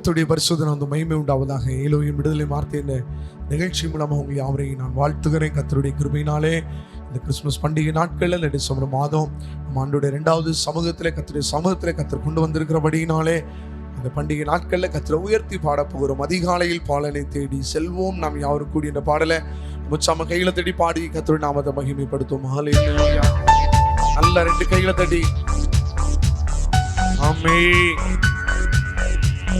கர்த்தருடைய பரிசுத்த நாமத்துக்கு மகிமை உண்டாவதாக. ஏலோயின் விடுதலை வார்த்தை என்ற நிகழ்ச்சி மூலமாக உங்களை யாவரையும் நான் வாழ்த்துகிறேன். கர்த்தருடைய கிருபையினாலே இந்த கிறிஸ்துமஸ் பண்டிகை நாட்களில் இந்த டிசம்பர் மாதம் நம்ம ஆண்டோடைய 2வது சமூகத்தில் கர்த்தருடைய சமூகத்தில் கர்த்தர் கொண்டு வந்திருக்கிறபடியினாலே அந்த பண்டிகை நாட்களில் கர்த்தரை உயர்த்தி பாட போகிறோம். அதிகாலையில் பாலனை தேடி செல்வோம் நாம் யாவரும் கூடி என்ற பாடலை முச்சாம கையில தட்டி பாடி கர்த்தருடைய நாமத்தை மகிமைப்படுத்தும். ஹல்லேலூயா. நல்ல 2 கையில தட்டி ஆமென்.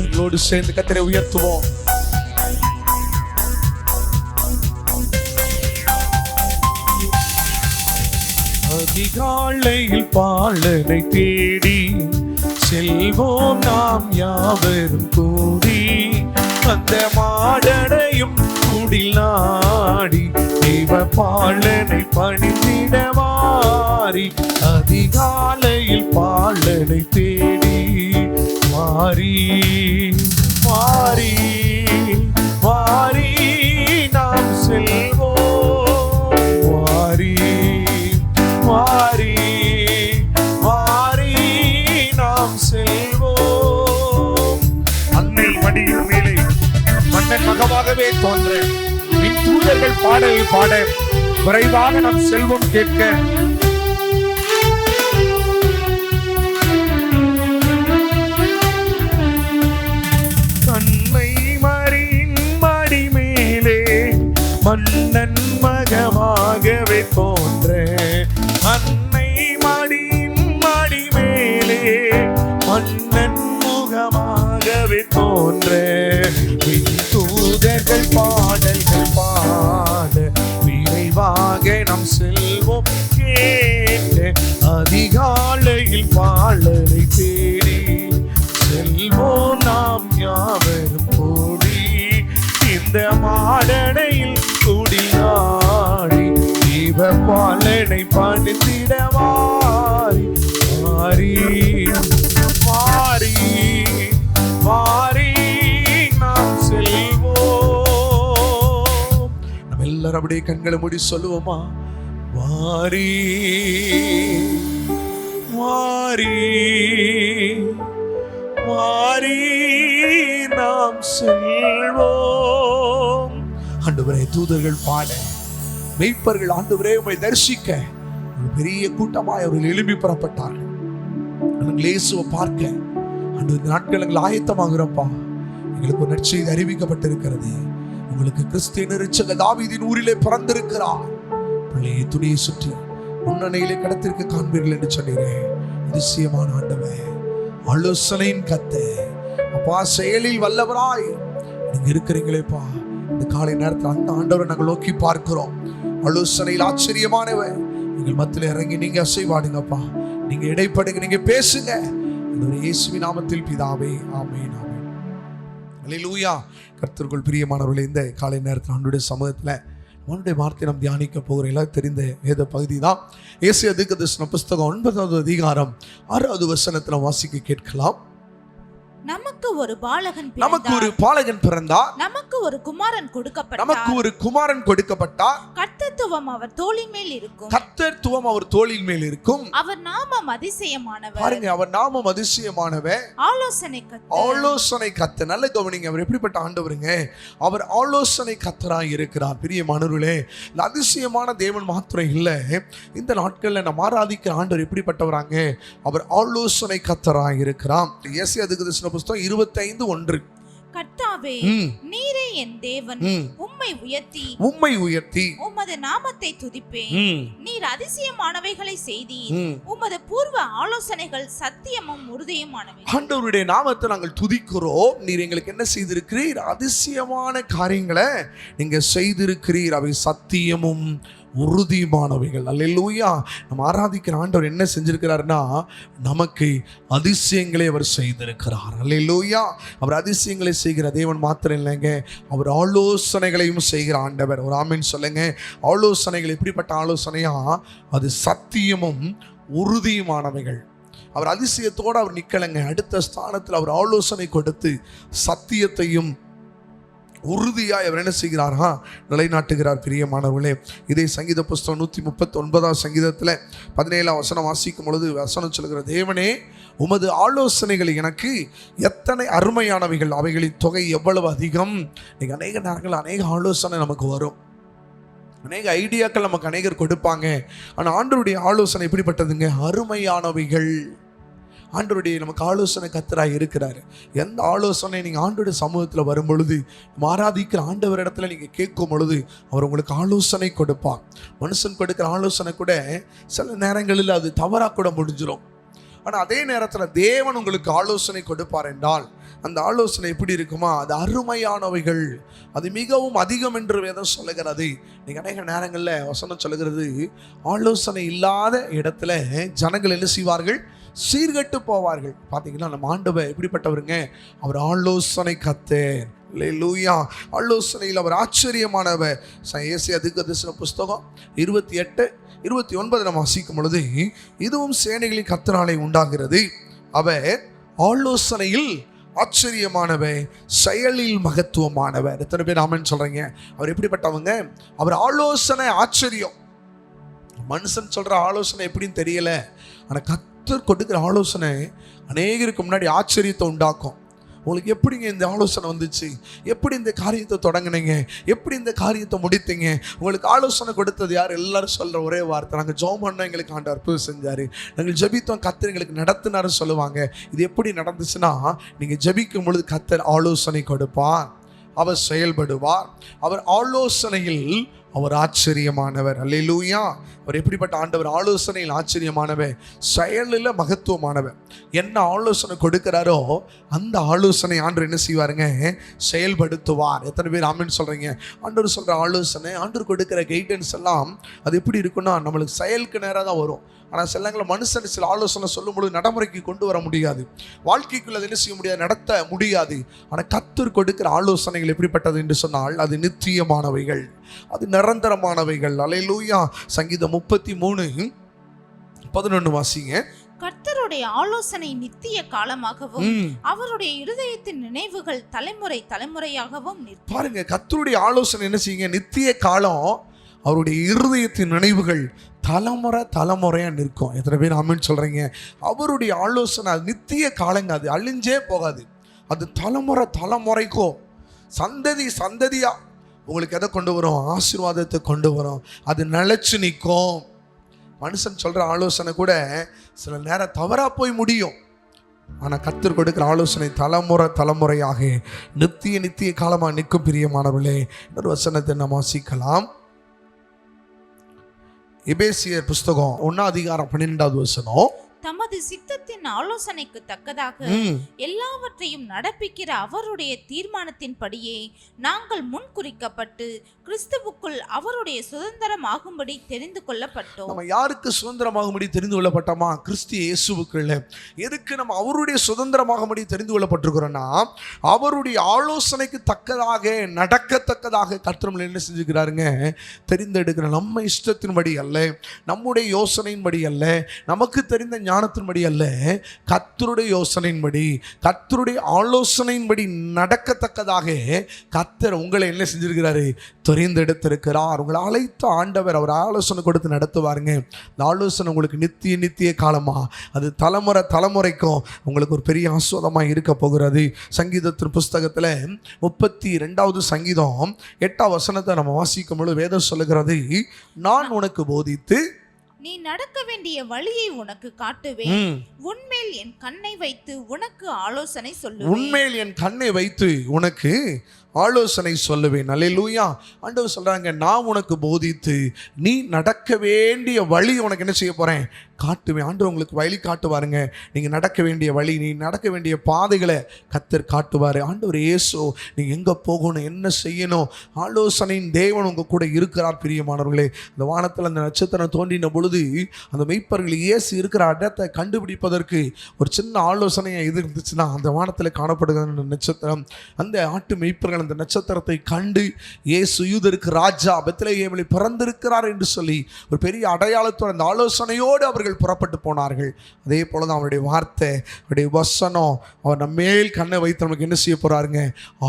எங்களோடு சேர்ந்து கர்த்தரை உயர்த்துவோம். அதிகாலையில் பாலனை தேடி செல்வோம் நாம் யாவரும் கூடி, அந்த மாடடையும் குடில் நாடி தேவ பாலனை பணிந்திடவாரி. அதிகாலையில் பாலனை தேடி வாரி வாரி வாரி நாம் செல்வோம். வாரி வாரி வாரி நாம் செல்வோம். அன்னை மடியின் மேலே மன்னன் மகமாகவே தோன்ற மின் தூதர்கள் பாடல் பாட விரைவாக நாம் செல்வோம் கேட்க. அன்னை மரியின் மடி மேலே மன்னன் மகமாகவே தோன்ற, அன்னை மடியின் மடி மேலே மன்னன் முகமாகவே தோன்ற, தூதர்கள் பாடல்கள் பாட விரைவாக நாம் செல்வோம் கேட்க. அதிகாலையில் பாலனை தேடி செல்வோம் நாம் யாவரும் கூடி, இந்த மாடடையில் குடிலாடி தேவ பாலனை பணிந்திடவாரி. வாரி வாரி வாரி நாம் செல்வோம். நம்ம எல்லாரும் அப்படியே கண்களை மூடி சொல்லுவோமா? வாரி வாரி வாரி நாம் செல்வோம். ஆண்டவரே, தூதர்கள் பாட மெய்ப்பர்கள் ஆண்டவரே உம்மை தரிசிக்க ஒரு பெரிய கூட்டமாய் அவர்கள் எழும்பி புறப்பட்டார்கள். இயேசுவை பார்க்க ஆண்டவர் நாட்கள் எங்கள் ஆயத்தமாகிறப்பா. எங்களுக்கு ஒரு நற்செய்தி அறிவிக்கப்பட்டிருக்கிறது. உங்களுக்கு கிறிஸ்துவின் இரட்சகர் தாவீதின் ஊரிலே பிறந்திருக்கிறார். பிள்ளையை துணியை சுற்றி முன்னணியிலே கடத்திருக்க காண்பீர்கள் என்று சொன்னீரேன். அதிசயமான ஆண்டவர், ஆலோசனையின் கத்து அப்பா, செயலில் வல்லவராய் நீங்க இருக்கிறீங்களேப்பா. இந்த காலை நேரத்தில் அந்த ஆண்டவரை நாங்கள் நோக்கி பார்க்கிறோம். ஆலோசனையில் ஆச்சரியமானவர் எங்கள் மத்தியில் இறங்கி நீங்க அசைவாடுங்கப்பா. நீங்க இடைப்படுங்க, நீங்க பேசுங்க. இயேசுவின் நாமத்தில் பிதாவே, ஆமென் ஆமென். அல்லேலூயா. கர்த்தருக்குள் பிரியமானவர்களே, இந்த காலை நேரத்தில் ஆண்டவருடைய சமூகத்தில் அவனுடைய வார்த்தை நாம் தியானிக்க போகிற எல்லாம் தெரிந்த வேத பகுதி தான் ஏசாயா தீர்க்கதரிசன புஸ்தகம் 9வது அதிகாரம் 6வது வசனத்தை வாசிக்க கேட்கலாம். நமக்கு ஒரு பாலகன் பிறந்தார், நமக்கு ஒரு குமாரன் கொடுக்கப்பட்டார். கர்த்தத்துவம் அவர் தோளின் மேல் இருக்கும். அவர் நாமம் அதிசயமானவர். பாருங்க, அவர் நாமம் அதிசயமானவர். ஆலோசனை கர்த்தர். நல்ல கவனிங்க, அவர் எப்படிப்பட்ட ஆண்டவருங்க? அவர் ஆலோசனை கர்த்தராய் இருக்கிறார். பிரியமானவர்களே, அதிசயமான தேவன் மாத்திரம் இல்லை, இந்த நாட்கள்ல நம்ம ஆராதிக்கிற ஆண்டவர் எப்படிப்பட்டவராங்க? அவர் ஆலோசனை கர்த்தராய் இருக்கிறார். ஏசாயா தீர்க்கதரிசன புஸ்தகம் 25:1. கர்த்தாவே, நீரே என் தேவன், உம்மை உயர்த்தி உமது நாமத்தை துதிப்பேன். நீர் அதிசயமானவைகளை செய்தீர், உமது பூர்வ ஆலோசனைகள் சத்தியமும் உறுதியுமானவை. ஆண்டவருடைய நாமத்தை நாங்கள் துதிக்கிறோம். நீர் எங்களுக்கு என்ன செய்திருக்கிறீர்? அதிசயமான காரியங்களை நீங்க செய்திருக்கிறீர். அவை சத்தியமும் உறுதியுமானவைகள். அல்லேலூயா. நம்ம ஆராதிக்கிற ஆண்டவர் என்ன செஞ்சிருக்கிறார்னா, நமக்கு அதிசயங்களை அவர் செய்திருக்கிறார். அல்லேலூயா. அவர் அதிசயங்களை செய்கிற தேவன் மாத்திரம் இல்லைங்க, அவர் ஆலோசனைகளையும் செய்கிற ஆண்டவர். ஒரு ஆமென் சொல்லுங்க. ஆலோசனைகள் எப்படிப்பட்ட ஆலோசனையா? அது சத்தியமும் உறுதியுமானவைகள். அவர் அதிசயத்தோடு அவர் நிக்கலைங்க. அடுத்த ஸ்தானத்தில் அவர் ஆலோசனை கொடுத்து சத்தியத்தையும் உறுதியாய் அவர் என்ன செய்கிறாரா, நிலைநாட்டுகிறார். பிரியமானவர்களே, இதே சங்கீத புஸ்தகம் 139 சங்கீதத்தில் 17 வசனம் வாசிக்கும் பொழுது வசனம் சொல்கிற, தேவனே உமது ஆலோசனைகள் எனக்கு எத்தனை அருமையானவைகள், அவைகளின் தொகை எவ்வளவு அதிகம். நீங்கள் அநேக நேரங்கள் அநேக ஆலோசனை நமக்கு வரும், அநேக ஐடியாக்கள் நமக்கு அநேகர் கொடுப்பாங்க. ஆனால் ஆண்டவருடைய ஆலோசனை எப்படிப்பட்டதுங்க, அருமையானவைகள். ஆண்டவருடைய நமக்கு ஆலோசனை கர்த்தராய் இருக்கிறார். எந்த ஆலோசனை நீங்கள் ஆண்டவருடைய சமூகத்தில் வரும் பொழுது, ஆராதிக்கிற ஆண்டவர் இடத்துல நீங்கள் கேட்கும் பொழுது அவர் உங்களுக்கு ஆலோசனை கொடுப்பார். மனுஷன் கொடுக்குற ஆலோசனை கூட சில நேரங்களில் அது தவறாக கூட முடிஞ்சிடும். ஆனால் அதே நேரத்தில் தேவன் உங்களுக்கு ஆலோசனை கொடுப்பார் என்றால் அந்த ஆலோசனை எப்படி இருக்குமா, அது அருமையானவைகள், அது மிகவும் அதிகம் என்று வேதம் சொல்லுகிறது. நீங்கள் அநேக நேரங்களில் வசனம் சொல்லுகிறது, ஆலோசனை இல்லாத இடத்துல ஜனங்கள் என்ன செய்வார்கள், சீர்கட்டு போவார்கள். பார்த்தீங்கன்னா நம்ம ஆண்டவர் எப்படிப்பட்டவருங்க, அவர் ஆலோசனை கர்த்தர். அல்லேலூயா. ஆலோசனையில் அவர் ஆச்சரியமானவர். ஏசாயா தீர்க்கதரிசன புஸ்தகம் 28:29 நம்ம வாசிக்கும் பொழுது, இதுவும் சேனைகளின் கர்த்தராலே உண்டாகிறது, அவர் ஆலோசனையில் ஆச்சரியமானவர், செயலில் மகத்துவமானவர். எத்தனை பேர் ஆமென் சொல்றீங்க? அவர் எப்படிப்பட்டவங்க, அவர் ஆலோசனை ஆச்சரியம். மனுஷன் சொல்ற ஆலோசனை எப்படின்னு தெரியல, ஆனால் கர்த்தர் கொடுக்குற ஆலோசனை அநேகருக்கு முன்னாடி ஆச்சரியத்தை உண்டாக்கும். உங்களுக்கு எப்படிங்க இந்த ஆலோசனை வந்துச்சு, எப்படி இந்த காரியத்தை தொடங்கினீங்க, எப்படி இந்த காரியத்தை முடித்தீங்க, உங்களுக்கு ஆலோசனை கொடுத்தது யார்? எல்லாரும் சொல்கிற ஒரே வார்த்தை, நாங்கள் ஜெபம் பண்ணோம், எங்களுக்கு ஆண்டவர் அற்புதம் செஞ்சார், நாங்கள் ஜெபித்தோம், கர்த்தர் எங்களுக்கு நடத்தினாரு சொல்லுவாங்க. இது எப்படி நடந்துச்சுன்னா, நீங்கள் ஜெபிக்கும் பொழுது கர்த்தர் ஆலோசனை கொடுப்பார், அவர் செயல்படுவார், அவர் ஆலோசனையில் அவர் ஆச்சரியமானவர். அல்லேலூயா. அவர் எப்படிப்பட்ட ஆண்டவர், ஆலோசனையில் ஆச்சரியமானவர், செயலில் மகத்துவமானவர். என்ன ஆலோசனை கொடுக்கிறாரோ அந்த ஆலோசனை ஆண்டவர் என்ன செய்வாருங்க, செயல்படுத்துவார். எத்தனை பேர் ஆமென் சொல்றீங்க? ஆண்டவர் சொல்ற ஆலோசனை, ஆண்டவர் கொடுக்கிற கைடன்ஸ் எல்லாம் அது எப்படி இருக்குன்னா, நம்மளுக்கு செயலுக்கு நேராக தான் வரும். ஆனால் சில நேரங்களில் மனுஷன் சில ஆலோசனை சொல்லும்பொழுது நடைமுறைக்கு கொண்டு வர முடியாது, வாழ்க்கைக்குள்ள அதை என்ன செய்ய முடியாது, நடத்த முடியாது. ஆனால் கர்த்தர் கொடுக்கிற ஆலோசனைகள் எப்படிப்பட்டது என்று சொன்னால், அது நித்தியமானவைகள், அது நிரந்தரமானவைகள். அல்லேலூயா. சங்கீதம் 33:11 வாசிங்க. கர்த்தருடைய ஆலோசனை நித்திய காலமாகவும் அவருடைய இருதயத்தின் நினைவுகள் தலைமுறை தலைமுறையாகவும் நிற்கும். பாருங்க, கர்த்தருடைய ஆலோசனை என்ன செய்யுங்க, நித்திய காலம், அவருடைய இருதயத்தின் நினைவுகள் தலைமுறை தலைமுறையா நிற்கும். எத்தனை பேர் ஆமென் சொல்றீங்க? அவருடைய ஆலோசனை அது நித்திய காலங்க, அது அழிஞ்சே போகாது, அது தலைமுறை தலைமுறைக்கும், சந்ததி சந்ததியா உங்களுக்கு எதை கொண்டு வரும், ஆசீர்வாதத்தை கொண்டு வரும், அது நிலைச்சு நிற்கும். மனுஷன் சொல்ற ஆலோசனை கூட சில நேரம் தவறா போய் முடியும். ஆனால் கர்த்தர் கொடுக்கிற ஆலோசனை தலைமுறை தலைமுறையாக நித்திய நித்திய காலமாக நிற்கும். பிரியமானவர்களே, ஒரு வசனத்தை நாம் வாசிக்கலாம். எபேசியர் புஸ்தகம் 1:12 வசனம். தமது சித்தத்தின் ஆலோசனைக்கு தக்கதாக எல்லாவற்றையும் நடப்பிக்கிற அவருடைய தீர்மானத்தின்படியே நாங்கள் முன்குறிக்கப்பட்டு கிறிஸ்துவுக்குள் அவருடைய சுதந்திரமாகும்படி தெரிந்து கொள்ளப்பட்டோம். நம்ம யாருக்கு சுதந்திரமாகும்படி தெரிந்து கொள்ளப்பட்டோமா? கிறிஸ்து இயேசுவுக்குள்ள. எதுக்கு நம்ம அவருடைய சுதந்திரமாகும்படி தெரிந்து கொள்ளப்பட்டிருக்கிறோம்னா, அவருடைய ஆலோசனைக்கு தக்கதாக நடக்கத்தக்கதாக கர்த்தர் என்ன செஞ்சுக்கிறாருங்க, தெரிந்தெடுக்கிற. நம்ம இஷ்டத்தின்படி அல்ல, நம்முடைய யோசனையின்படி அல்ல, நமக்கு தெரிந்த ஞானத்தின்படி அல்ல, கர்த்தருடைய யோசனையின்படி, கர்த்தருடைய ஆலோசனையின்படி நடக்கத்தக்கதாக கர்த்தர் உங்களை என்ன செஞ்சிருக்கிறாரு, தெரிந்தெடுத்திருக்கிறார். உங்களை அழைத்த ஆண்டவர் அவர் ஆலோசனை கொடுத்து நடத்துவாருங்க. இந்த ஆலோசனை உங்களுக்கு நித்திய நித்திய காலமா, அது தலைமுறை தலைமுறைக்கும் உங்களுக்கு ஒரு பெரிய ஆஸ்வாதமாக இருக்க போகிறது. சங்கீதத்தின் புஸ்தகத்தில் 32வது சங்கீதம் 8வது வசனத்தை நம்ம வாசிக்கும் பொழுது வேதம் சொல்லுகிறது, நான் உனக்கு போதித்து நீ நடக்க வேண்டிய வழியை உனக்கு காட்டுவேன், உன்மேல் என் கண்ணை வைத்து உனக்கு ஆலோசனை சொல்லுவேன். உன்மேல் என் கண்ணை வைத்து உனக்கு ஆலோசனை சொல்லுவேன். அல்லேலூயா. ஆண்டவர் சொல்றாங்க, நான் உனக்கு போதித்து நீ நடக்க வேண்டிய வழி உனக்கு என்ன செய்ய போறேன், காட்டுவேன். ஆண்டவர் உங்களுக்கு வழி காட்டுவாருங்க. நீங்க நடக்க வேண்டிய வழி, நீ நடக்க வேண்டிய பாதைகளை கர்த்தர் காட்டுவாரு. ஆண்டவர் இயேசு நீங்க எங்க போகணும், என்ன செய்யணும், ஆலோசனையின் தேவன் உங்க கூட இருக்கிறார். பிரியமானவர்களே, இந்த வானத்தில் அந்த நட்சத்திரம் தோன்றின பொழுது அந்த மெய்ப்பர்கள் இயேசு இருக்கிற இடத்தை கண்டுபிடிப்பதற்கு ஒரு சின்ன ஆலோசனையை எது இருந்துச்சுன்னா, அந்த வானத்தில் காணப்படுகிற நட்சத்திரம், அந்த ஆட்டு மெய்ப்பர்கள் அந்த நட்சத்திரத்தை கண்டு இயேசு யூதருக்கு ராஜா பெத்லகேமில் பிறந்திருக்கிறார் என்று சொல்லி ஒரு பெரிய அடையாளத்தோடு அந்த ஆலோசனையோடு அவர்கள் புறப்பட்டு போனார்கள். அதே போல தான் அவருடைய வார்த்தை, அவருடைய வசனம், அவர் நம்ம மேல் கண்ணை வைத்து நமக்கு என்ன செய்ய போகிறாருங்க?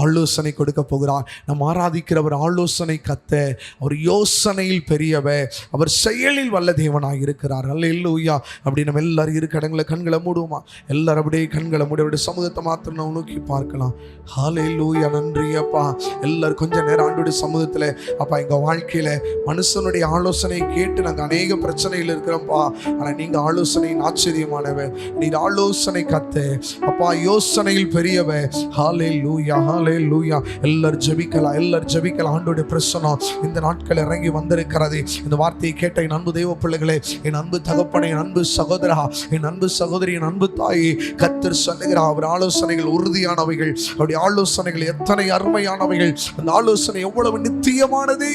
ஆலோசனை கொடுக்க போகிறார். நம்ம ஆராதிக்கிறவர் ஆலோசனை கத்த, அவர் யோசனையில் பெரியவர், அவர் செயலில் வல்ல தேவனாக இருக்கிறார். அல்லேலூயா. அப்படி நம்ம எல்லாரும் இரு கண்களை மூடுவோமா? எல்லாரும் அப்படியே கண்களை மூடி அவருடைய சமூகத்தை மாத்திரம் நம்ம நோக்கி பார்க்கலாம். ஹல்லேலூயா. நன்றி அப்பா. எல்லாரும் கொஞ்ச நேரம் ஆண்டவருடைய சமூகத்தில், அப்பா எங்கள் வாழ்க்கையில் மனுஷனுடைய ஆலோசனை கேட்டு நாங்கள் அநேக பிரச்சனையில் இருக்கிறோம்ப்பா. ஆனால் நீங்கள் ஆலோசனையின் ஆச்சரியமானவர், நீர் ஆலோசனை கத்த, அப்பா யோசனையில் பெரியவர். ஹல்லேலூயா, ஹல்லேலூயா. எல்லாரும் ஜெபிக்கலாம், எல்லாரும் ஜெபிக்கலாம். ஆண்டவருடைய பிரசன்னம் இந்த நாட்கள் இறங்கி வந்திருக்கிறது. இந்த வார்த்தையை கேட்ட என் அன்பு தெய்வ பிள்ளைகளே, என் அன்பு தகப்பனே, என் அன்பு சகோதரா, என் அன்பு சகோதரி, என் அன்பு தாயே, கர்த்தர் சொல்லுகிறார் அவர் ஆலோசனைகள் உறுதியானவைகள், அவருடைய ஆலோசனைகள் எத்தனை அருமையானவைகள், அந்த ஆலோசனை எவ்வளவு நித்தியமானது.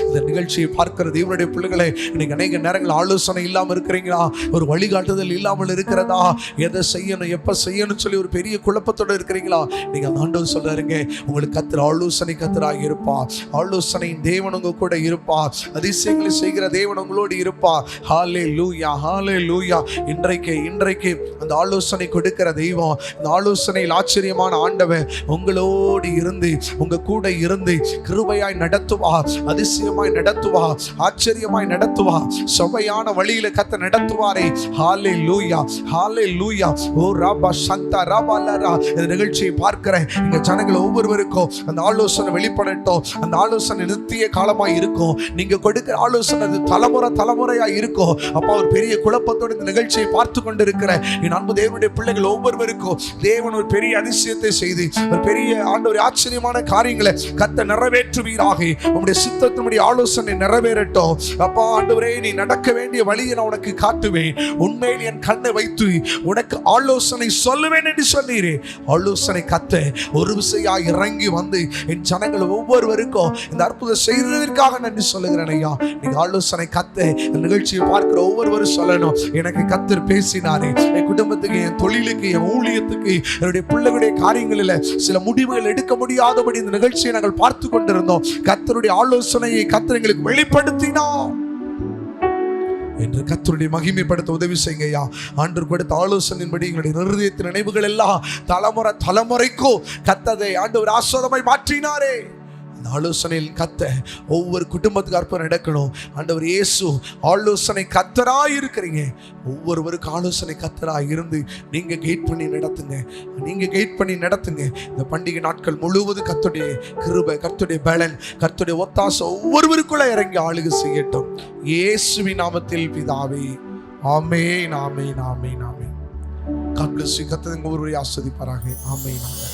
இந்த நிகழ்ச்சியை பார்க்கிற தேவனுடைய பிள்ளைகளே, இன்னைக்கு அநேக நேரங்கள் ஆலோசனை இல்லாமல் இருக்கிறீங்களா? ஒரு வழிகாட்டுதல் இல்லாமல் இருக்கிறதா? எதை செய்யணும், எப்ப செய்யணும் சொல்லி ஒரு பெரிய குழப்பத்தோடு இருக்கிறீங்களா? நீங்க ஆண்டவர் சொல்றாருங்க, உங்களுக்கு கர்த்தர் ஆலோசனை கர்த்தராக இருப்பா. ஆலோசனையின் தேவன் உங்க கூட இருப்பா. அதிசயங்களை செய்கிற தேவன் உங்களோடு இருப்பா. ஹல்லேலூயா, ஹல்லேலூயா. இன்றைக்கு அந்த ஆலோசனை கொடுக்கிற தெய்வம், இந்த ஆலோசனையில் ஆச்சரியமான ஆண்டவர் உங்களோடு இருந்து, உங்க கூட இருந்து கிருபையாய் நடத்துவா, அதிசயமாய் நடத்துவா, ஆச்சரியமாய் நடத்துவா, சபையான வழியில கர்த்தர் நடத்துவாரே. ஹல்லேலூயா, ஹல்லேலூயா. ஓ ராபா சந்தா ராபா லரா. இந்த நிகழ்ச்சியை பார்க்கிற இங்க ஜனங்கள் ஒவ்வொருவருக்கும் அந்த ஆலோசனை வெளிப்படட்டும். அந்த ஆலோசனை நித்திய காலமாய் இருக்கும். நீங்க கொடுக்கிற ஆலோசனை தலைமுறையா இருக்கும். அப்பா ஒரு பெரிய குழப்பத்தோடு இந்த நிகழ்ச்சியை பார்த்து கொண்டிருக்கிற என் அன்பு தேவனுடைய பிள்ளைகள் ஒவ்வொருவருக்கும் தேவன் ஒரு பெரிய அதிசயத்தை செய்து ஒரு பெரிய ஆண்டவர் ஆச்சரியமான காரியங்களை கர்த்தர் நிறைவேற்றுவீராக. உம்முடைய சித்தத்தினுடைய ஆலோசனை நிறைவேறட்டும். அப்பா ஆண்டவரே, நீ நடக்க வேண்டிய வழியை நான் உனக்கு காட்டுவேன், உண்மையில் என் கண்ணை வைத்து உனக்கு ஆலோசனை சொல்லுவேன் என்று சொன்னீரே. ஆலோசனை கத்த ஒரு விசையா இறங்கி வந்து என் ஜனங்கள் ஒவ்வொருவருக்கும் இந்த அற்புதம் செய்ததற்காக நன்றி சொல்லுகிறேன் ஐயா. நீங்க ஆலோசனை கத்த இந்த நிகழ்ச்சியை பார்க்கிற ஒவ்வொருவரும் சொல்லணும், எனக்கு கர்த்தர் பேசினாரே, என் குடும்பத்துக்கு, என் தொழிலுக்கு, என் ஊழியத்துக்கு, என்னுடைய பிள்ளைகளுடைய காரியங்களில் சில முடிவுகள் எடுக்க முடியாதபடி இந்த நிகழ்ச்சியை நாங்கள் பார்த்து கொண்டிருந்தோம். கர்த்தருடைய ஆலோசனையை கர்த்தர் எங்களுக்கு வெளிப்படுத்தினார் என்று கர்த்தருடைய மகிமைப்படுத்த உதவி செய்யுங்கய்யா. ஆண்டவர் கொடுத்த ஆலோசனையின்படி எங்களுடைய இருதயத்தின் நினைவுகள் எல்லாம் தலைமுறைக்கும் கர்த்தரை ஆண்டவர் ஆசீர்வாதமாய் மாற்றினாரே. ஆலோசனையில் கத்த ஒவ்வொரு குடும்பத்துக்கு அற்புதம் நடக்கணும். ஆண்டவர் இயேசு ஆலோசனை கர்த்தராய் இருக்கிறீங்க. ஒவ்வொருவருக்கு ஆலோசனை கர்த்தராய் இருந்து நீங்க கைட் பண்ணி நடத்துங்க. இந்த பண்டிகை நாட்கள் முழுவதும் கர்த்தருடைய கிருபை, கர்த்தருடைய பலன், கர்த்தருடைய ஒத்தாசை ஒவ்வொருவருக்குள்ள இறங்கி ஆளுகை செய்யட்டும். இயேசுவின் நாமத்தில் பிதாவே, ஆமென், ஆமென், ஆமென், ஆமென். God bless you. கர்த்தர் உங்களை ஆசீர்வதிப்பாராக. ஆமென், ஆமென்.